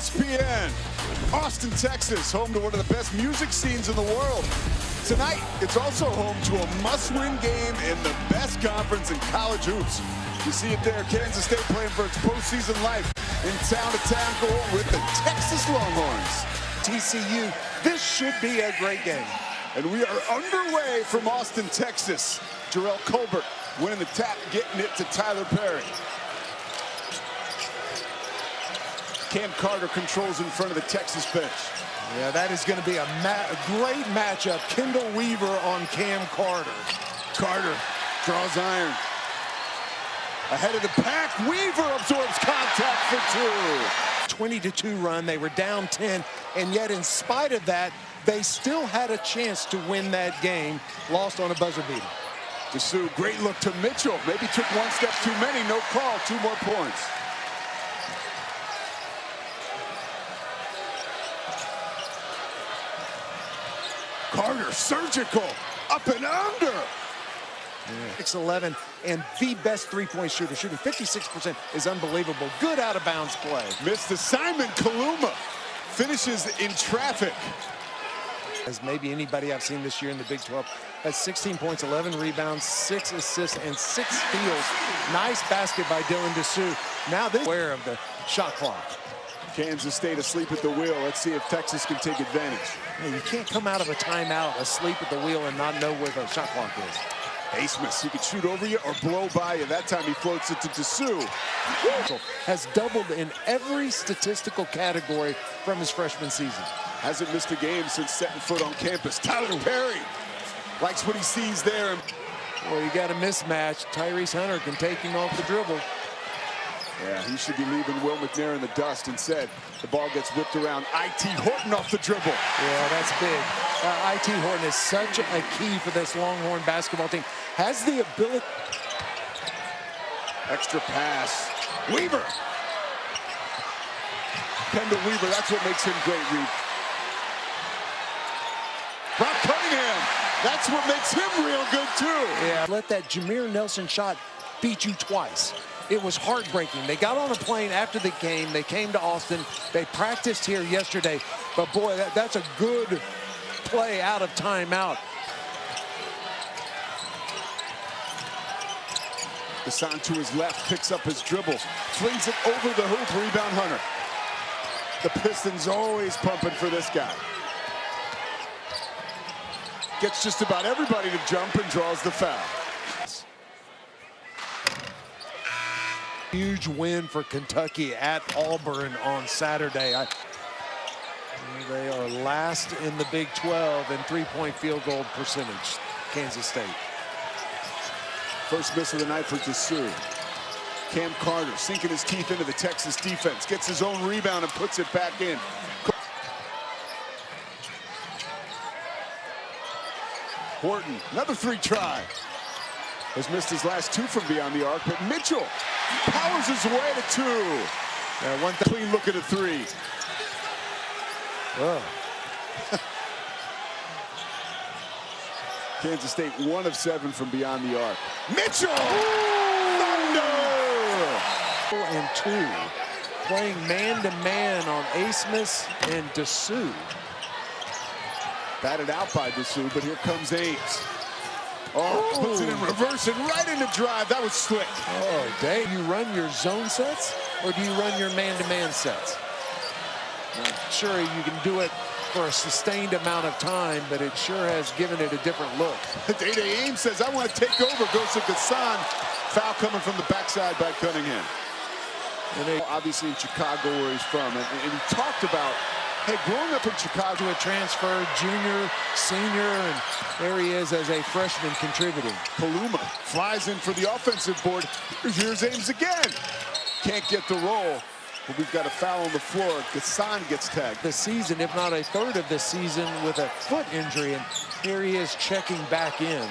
ESPN, Austin, Texas, home to one of the best music scenes in the world. Tonight, it's also home to a must-win game in the best conference in college hoops. You see it there, Kansas State playing for its postseason life in town-to-town goal with the Texas Longhorns. TCU, this should be a great game. And we are underway from Austin, Texas. Jarrell Colbert winning the tap, getting it to Tyler Perry. Cam Carter controls in front of the Texas bench. Yeah, that is going to be a great matchup. Kendall Weaver on Cam Carter. Carter draws iron. Ahead of the pack, Weaver absorbs contact for 2. 20-2 run, they were down 10, and yet in spite of that, they still had a chance to win that game, lost on a buzzer beater. Disu, great look to Mitchell. Maybe took one step too many, no call, 2 more points. Carter, surgical, up and under. 6'11", and the best three-point shooter, shooting 56% is unbelievable. Good out-of-bounds play. Missed assignment, Kaluma finishes in traffic. As maybe anybody I've seen this year in the Big 12, has 16 points, 11 rebounds, 6 assists, and 6 steals. Nice basket by Dylan Disu. Now this aware of the shot clock. Kansas State asleep at the wheel. Let's see if Texas can take advantage. You can't come out of a timeout asleep at the wheel and not know where the shot clock is. Asmus, he could shoot over you or blow by you. That time he floats it to Disu. Has doubled in every statistical category from his freshman season. Hasn't missed a game since setting foot on campus. Tyler Perry likes what he sees there. Well, you got a mismatch. Tyrese Hunter can take him off the dribble. Yeah, he should be leaving Will McNair in the dust. Instead, the ball gets whipped around. I.T. Horton off the dribble. Yeah, that's big. I.T. Horton is such a key for this Longhorn basketball team. Has the ability. Extra pass. Weaver. Kendall Weaver, that's what makes him great, Reed. Brock Cunningham, that's what makes him real good, too. Yeah, let that Jameer Nelson shot beat you twice. It was heartbreaking. They got on a plane after the game. They came to Austin. They practiced here yesterday. But, boy, that's a good play out of timeout. Hassan to his left, picks up his dribble, flings it over the hoop, rebound Hunter. The Pistons always pumping for this guy. Gets just about everybody to jump and draws the foul. Huge win for Kentucky at Auburn on Saturday. They are last in the Big 12 in three-point field goal percentage, Kansas State. First miss of the night for Disu. Cam Carter sinking his teeth into the Texas defense, gets his own rebound and puts it back in. Horton, another 3 try. Has missed his last 2 from beyond the arc, but Mitchell powers his way to 2. One clean look at a 3. Oh. Kansas State 1 of 7 from beyond the arc. Mitchell! Thunder! And 2, playing man-to-man on Asmus and Disu. Batted out by Disu, but here comes Ames. Oh, puts it in reverse and right into drive. That was slick. Oh, Dave, you run your zone sets or do you run your man-to-man sets? Sure, you can do it for a sustained amount of time, but it sure has given it a different look. Day-Day Ames says, I want to take over. Goes to Gassan. Foul coming from the backside by Cunningham. And obviously in Chicago where he's from. And he talked about, hey, growing up in Chicago. To a transfer, junior, senior, and there he is as a freshman contributing. Kaluma flies in for the offensive board. Here's Ames again. Can't get the roll, but we've got a foul on the floor. Gassan gets tagged. The season, if not a third of the season, with a foot injury, and here he is checking back in.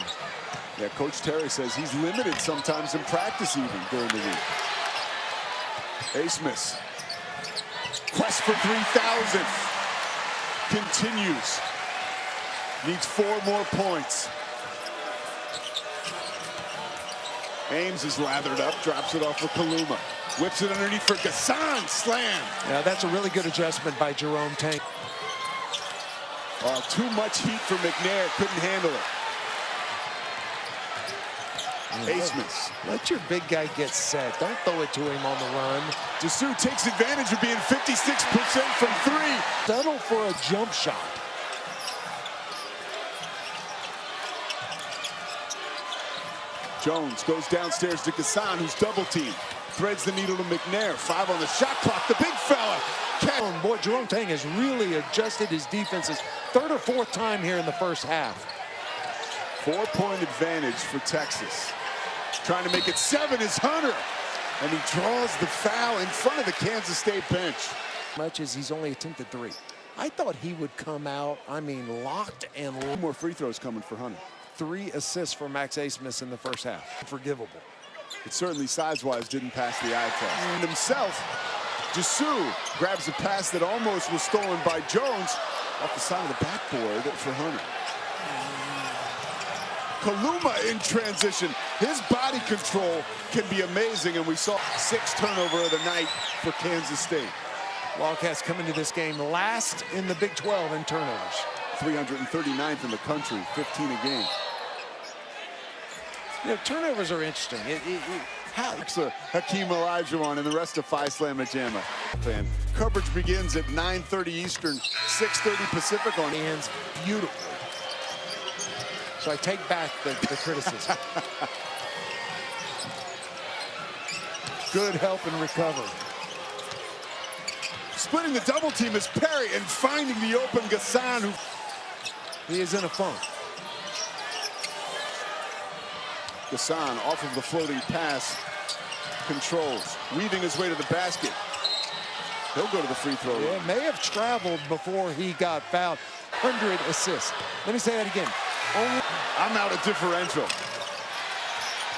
Yeah, Coach Terry says he's limited sometimes in practice even during the week. Asmus. Quest for 3,000 continues. Needs 4 more points. Ames is lathered up, drops it off for Kaluma. Whips it underneath for Gassan. Slam. Yeah, that's a really good adjustment by Jerome Tang. Oh, too much heat for McNair. Couldn't handle it. Asmus. Let your big guy get set. Don't throw it to him on the run. Disu takes advantage of being 56% from three. Settle for a jump shot. Jones goes downstairs to Gassan, who's double teamed. Threads the needle to McNair. 5 on the shot clock. The big fella. Boy, Jerome Tang has really adjusted his defenses. 3rd or 4th time here in the first half. 4-point advantage for Texas. Trying to make it 7 is Hunter. And he draws the foul in front of the Kansas State bench. Much as he's only attempted 3. I thought he would come out, locked and 2 more free throws coming for Hunter. 3 assists for Max Asmus in the first half. Forgivable. It certainly size-wise didn't pass the eye test. And himself, Disu grabs a pass that almost was stolen by Jones off the side of the backboard for Hunter. Kaluma in transition. His body control can be amazing, and we saw 6th turnover of the night for Kansas State. Wildcats come into this game last in the Big 12 in turnovers. 339th in the country, 15 a game. You know, turnovers are interesting. Hakeem Olajuwon and the rest of Phi Slamma Jamma. Coverage begins at 9:30 Eastern, 6:30 Pacific on hands beautifully. So I take back the criticism. Good help and recover. Splitting the double team is Perry and finding the open Gassan, who he is in a funk. Gassan off of the floating pass, controls, weaving his way to the basket. He'll go to the free throw line. Yeah, may have traveled before he got fouled. 100 assists. Let me say that again. I'm out of differential.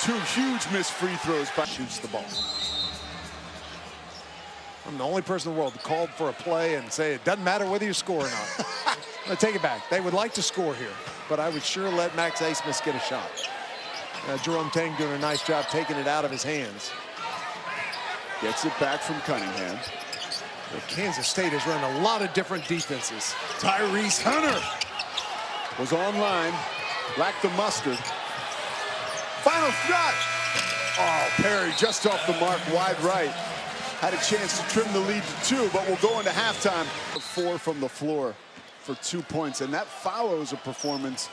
2 huge missed free throws by shoots the ball. I'm the only person in the world called for a play and say it doesn't matter whether you score or not. I take it back. They would like to score here, but I would sure let Max Asmus get a shot. Jerome Tang doing a nice job taking it out of his hands. Gets it back from Cunningham. Kansas State has run a lot of different defenses. Tyrese Hunter was online, lacked the mustard. Final shot. Oh, Perry just off the mark, wide right. Had a chance to trim the lead to 2, but we'll go into halftime. 4 from the floor for 2 points, and that follows a performance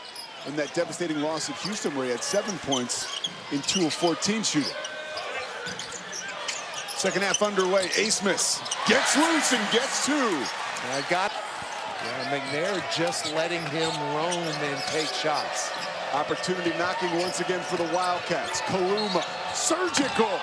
in that devastating loss at Houston where he had 7 points in 2 of 14 shooting. Second half underway. Asmus gets loose and gets 2. McNair just letting him roam and take shots. Opportunity knocking once again for the Wildcats. Kaluma, surgical.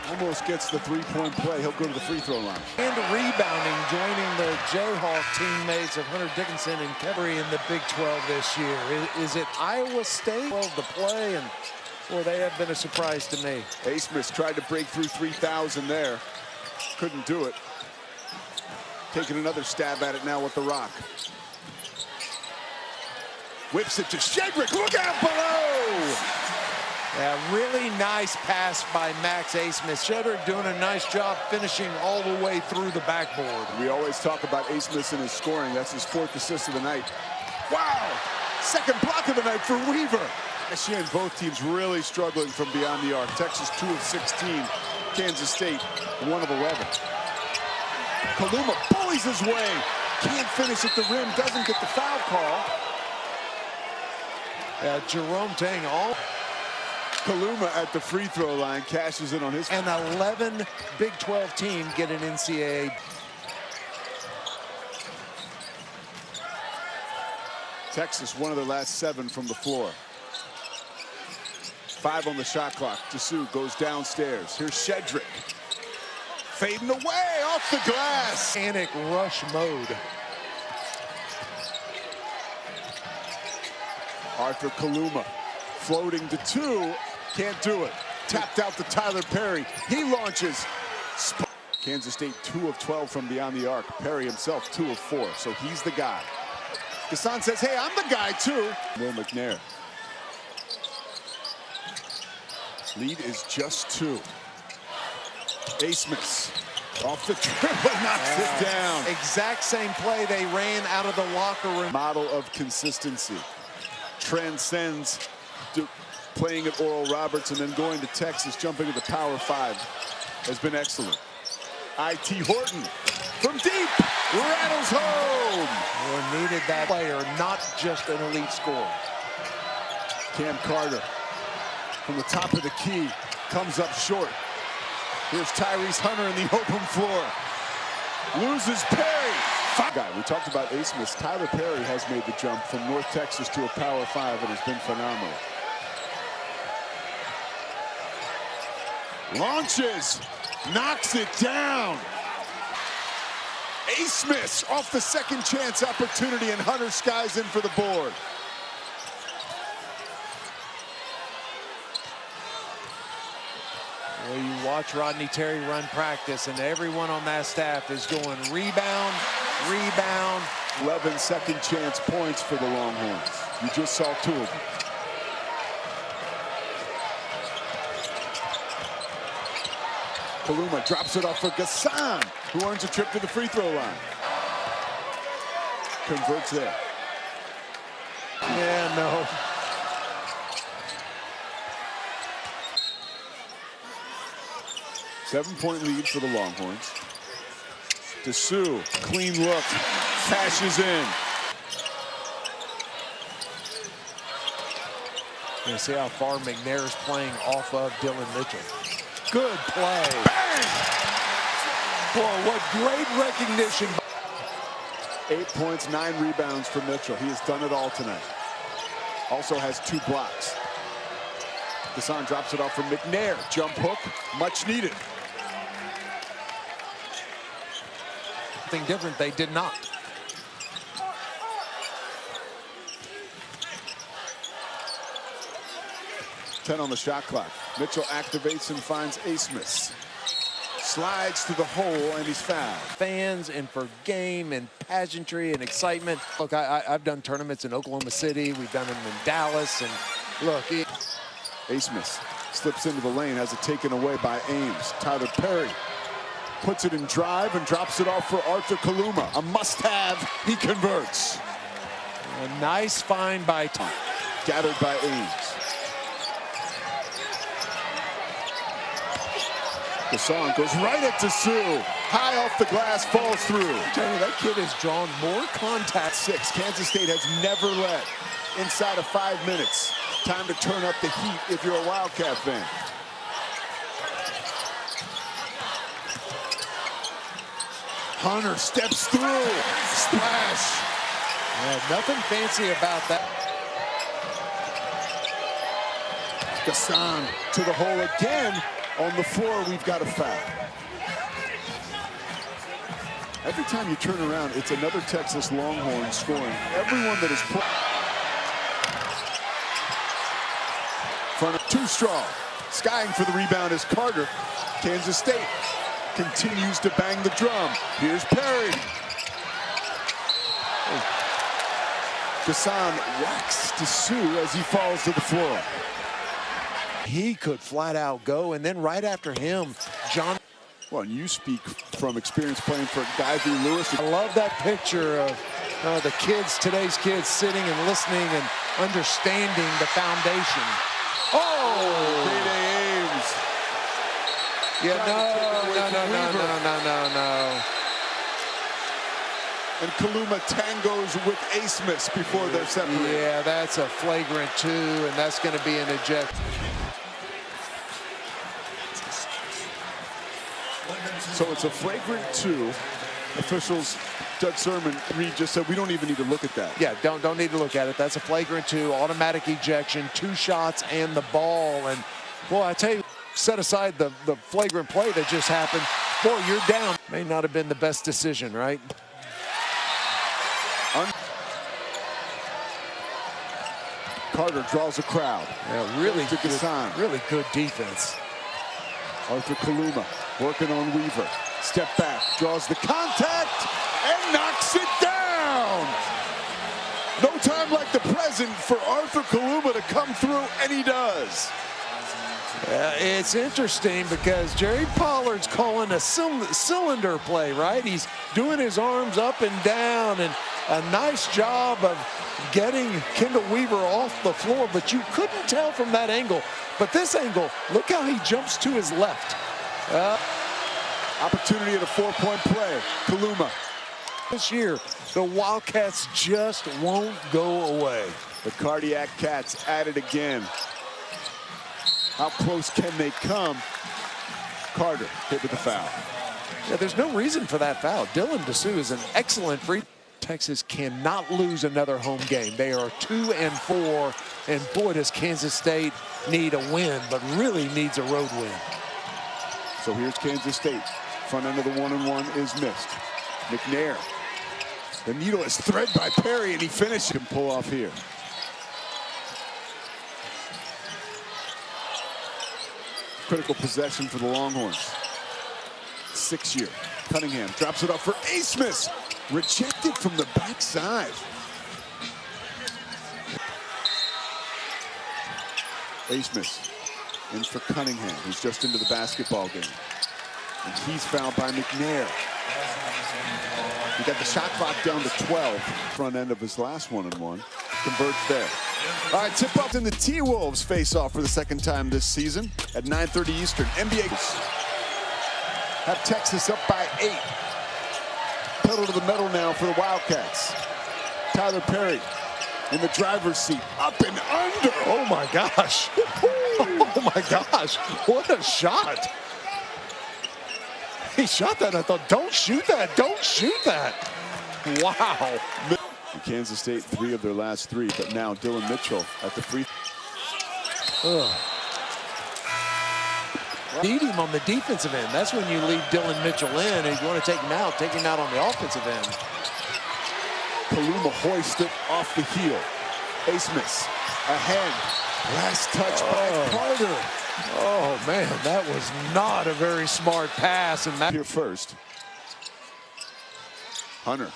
Almost gets the 3-point play. He'll go to the free throw line. And rebounding, joining the Jayhawk teammates of Hunter Dickinson and Kevery in the Big 12 this year. Is it Iowa State? Well, the play, and boy, they have been a surprise to me. Asmus tried to break through 3,000 there. Couldn't do it. Taking another stab at it now with the rock. Whips it to Shedrick. Look out below! Yeah, really nice pass by Max Asmus. Shedrick doing a nice job finishing all the way through the backboard. We always talk about Asmus and his scoring. That's his 4th assist of the night. Wow! Second block of the night for Weaver. This year, both teams really struggling from beyond the arc. Texas 2 of 16. Kansas State 1 of 11. Kaluma bullies his way. Can't finish at the rim. Doesn't get the foul call. Jerome Tang all. Kaluma at the free throw line cashes in on his. And 11 Big 12 team get an NCAA. Texas, one of their last 7 from the floor. 5 on the shot clock. Disu goes downstairs. Here's Shedrick. Fading away off the glass. Panic rush mode. Arthur Kaluma floating to 2. Can't do it. Tapped out to Tyler Perry. He launches. Kansas State 2 of 12 from beyond the arc. Perry himself 2 of 4. So he's the guy. Gassan says, hey, I'm the guy too. Will McNair. Lead is just 2. Asmus off the dribble, knocks it down. Exact same play they ran out of the locker room. Model of consistency. Transcends playing at Oral Roberts and then going to Texas, jumping to the Power 5 has been excellent. I.T. Horton from deep, rattles home. We needed that player, not just an elite scorer. Cam Carter from the top of the key comes up short. Here's Tyrese Hunter in the open floor. Loses Perry. Guy, we talked about Asmus. Tyler Perry has made the jump from North Texas to a Power 5 and has been phenomenal. Launches, knocks it down. Asmus off the second chance opportunity, and Hunter skies in for the board. Well, you watch Rodney Terry run practice, and everyone on that staff is going rebound, rebound. 11 second chance points for the Longhorns. You just saw 2 of them. Kaluma drops it off for Gassan, who earns a trip to the free throw line. Converts there. Yeah, no. Seven-point lead for the Longhorns. Dessou, clean look, cashes in. You see how far McNair's playing off of Dylan Mitchell. Good play. Bang! Boy, what great recognition. 8 points, 9 rebounds for Mitchell. He has done it all tonight. Also has 2 blocks. Gassan drops it off for McNair. Jump hook, much needed. Something different, they did not. Ten on the shot clock. Mitchell activates and finds Asmus. Slides to the hole and he's fouled. Fans and for game and pageantry and excitement. Look, I've done tournaments in Oklahoma City. We've done them in Dallas. And look, Asmus slips into the lane, has it taken away by Ames. Tyler Perry puts it in drive and drops it off for Arthur Kaluma. A must-have, he converts. a nice find by Tom. Gathered by Ames. Gassan goes right at Dessou. High off the glass, falls through. I tell you, that kid has drawn more contact. 6. Kansas State has never led inside of 5 minutes. Time to turn up the heat if you're a Wildcat fan. Hunter steps through. Splash. Yeah, nothing fancy about that. Gassan to the hole again. On the floor, we've got a foul. Every time you turn around, it's another Texas Longhorn scoring. Everyone that is front of Too Strong. Skying for the rebound is Carter. Kansas State continues to bang the drum. Here's Perry. Gassan whacks Dessou as he falls to the floor. He could flat out go, and then right after him, John. Well, and you speak from experience playing for Guy V. Lewis. I love that picture of the kids, today's kids, sitting and listening and understanding the foundation. Oh! Grade Ames. Yeah, no. And Kaluma tangos with Asmus before they're separated. Yeah, that's a flagrant 2, and that's going to be an eject. So it's a flagrant 2. Officials, Doug Sermon, Reed just said we don't even need to look at that. Yeah, don't need to look at it. That's a flagrant 2, automatic ejection, 2 shots and the ball. And boy, I tell you, set aside the flagrant play that just happened. Boy, you're down. May not have been the best decision, right? Carter draws a crowd. Yeah, really to Gassan. Really good defense. Arthur Kaluma working on Weaver. Step back, draws the contact, and knocks it down. No time like the present for Arthur Kaluma to come through, and he does. It's interesting because Jerry Pollard's calling a cylinder play, right? He's doing his arms up and down, and a nice job of getting Kendall Weaver off the floor, but you couldn't tell from that angle. But this angle, look how he jumps to his left. Opportunity at a 4-point play. Kaluma. This year, the Wildcats just won't go away. The Cardiac Cats at it again. How close can they come? Carter hit with the foul. Yeah, there's no reason for that foul. Dylan Disu is an excellent free. Texas cannot lose another home game. They are 2-4, and boy, does Kansas State need a win, but really needs a road win. So here's Kansas State. Front end of the 1-and-1 is missed. McNair. The needle is thread by Perry, and he finishes. Can pull off here. Critical possession for the Longhorns. 6-year. Cunningham drops it off for Asmus. Rejected from the backside. Asmus in for Cunningham, who's just into the basketball game. And he's fouled by McNair. He got the shot clock down to 12. Front end of his last 1-and-1. Converts there. All right, tip-off in the T-Wolves face off for the second time this season at 9:30 Eastern. NBA have Texas up by 8. Pedal to the metal now for the Wildcats. Tyler Perry in the driver's seat, up and under. Oh my gosh. Oh my gosh. What a shot. He shot that. I thought, don't shoot that. Don't shoot that. Wow. Kansas State 3 of their last 3, but now Dylan Mitchell at the free. Need him on the defensive end. That's when you leave Dylan Mitchell in, and you want to take him out on the offensive end. Kaluma hoisted off the heel. Asmus ahead. Last touch by Carter. Oh man, that was not a very smart pass. And that here first. Hunter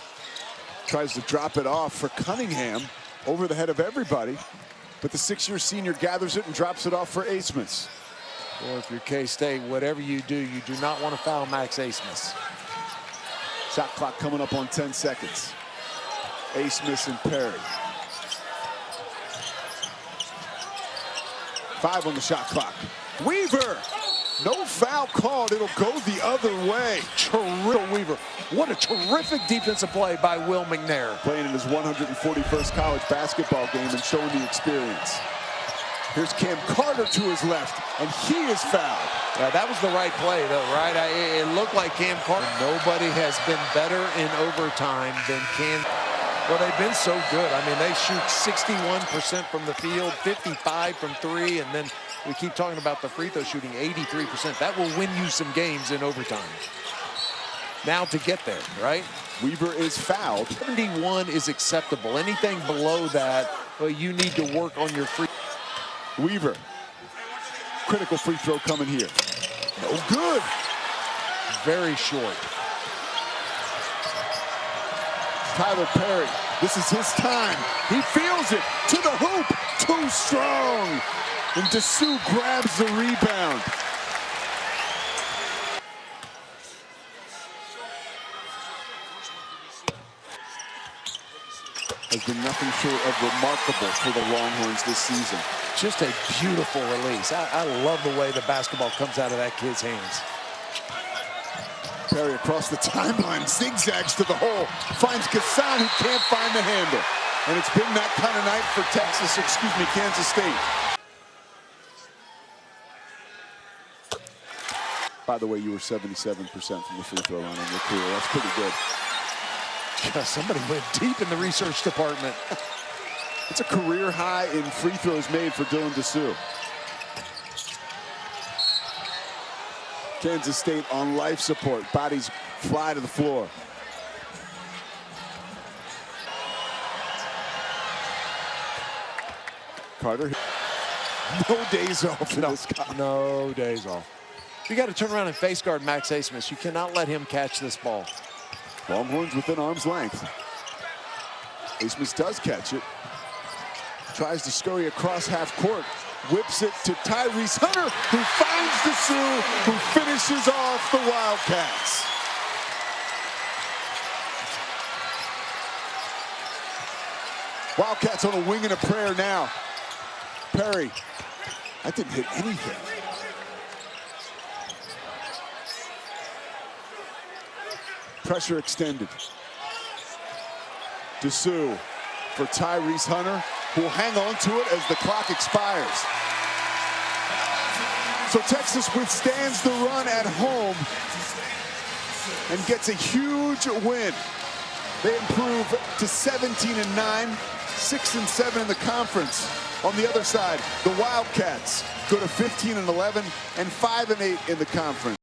tries to drop it off for Cunningham over the head of everybody, but the 6-year senior gathers it and drops it off for Asmus. Well, if you're K-State, whatever you do not want to foul Max Asmus. Shot clock coming up on 10 seconds. Asmus and Perry. 5 on the shot clock. Weaver! No foul called. It'll go the other way. Weaver. What a terrific defensive play by Will McNair. Playing in his 141st college basketball game and showing the experience. Here's Cam Carter to his left, and he is fouled. Yeah, that was the right play, though, right? It looked like Cam Carter. Nobody has been better in overtime than Cam. Well, they've been so good. I mean, they shoot 61% from the field, 55 from 3, and then we keep talking about the free throw shooting, 83%. That will win you some games in overtime. Now to get there, right? Weaver is fouled. 71 is acceptable. Anything below that, well, you need to work on your free. Weaver. Critical free throw coming here. No good. Very short. Tyler Perry. This is his time. He feels it. To the hoop. Too strong. And Disu grabs the rebound. Has been nothing short of remarkable for the Longhorns this season. Just a beautiful release. I love the way the basketball comes out of that kid's hands. Perry across the timeline, zigzags to the hole, finds Gassan, who can't find the handle. And it's been that kind of night for Kansas State. By the way, you were 77% from the free throw line in your career. That's pretty good. God, somebody went deep in the research department. It's a career high in free throws made for Dylan Disu. Kansas State on life support. Bodies fly to the floor. Carter. No days off in this guy. No days off. You got to turn around and face guard Max Asmus. You cannot let him catch this ball. Longhorns within arm's length. Asmus does catch it. Tries to scurry across half court. whips it to Tyrese Hunter, who finds Disu, who finishes off the Wildcats. Wildcats on a wing and a prayer now. Perry, that didn't hit anything. Pressure extended. Disu for Tyrese Hunter, who will hang on to it as the clock expires. So Texas withstands the run at home and gets a huge win. They improve to 17-9, 6-7 in the conference. On the other side, the Wildcats go to 15-11 and 5-8 in the conference.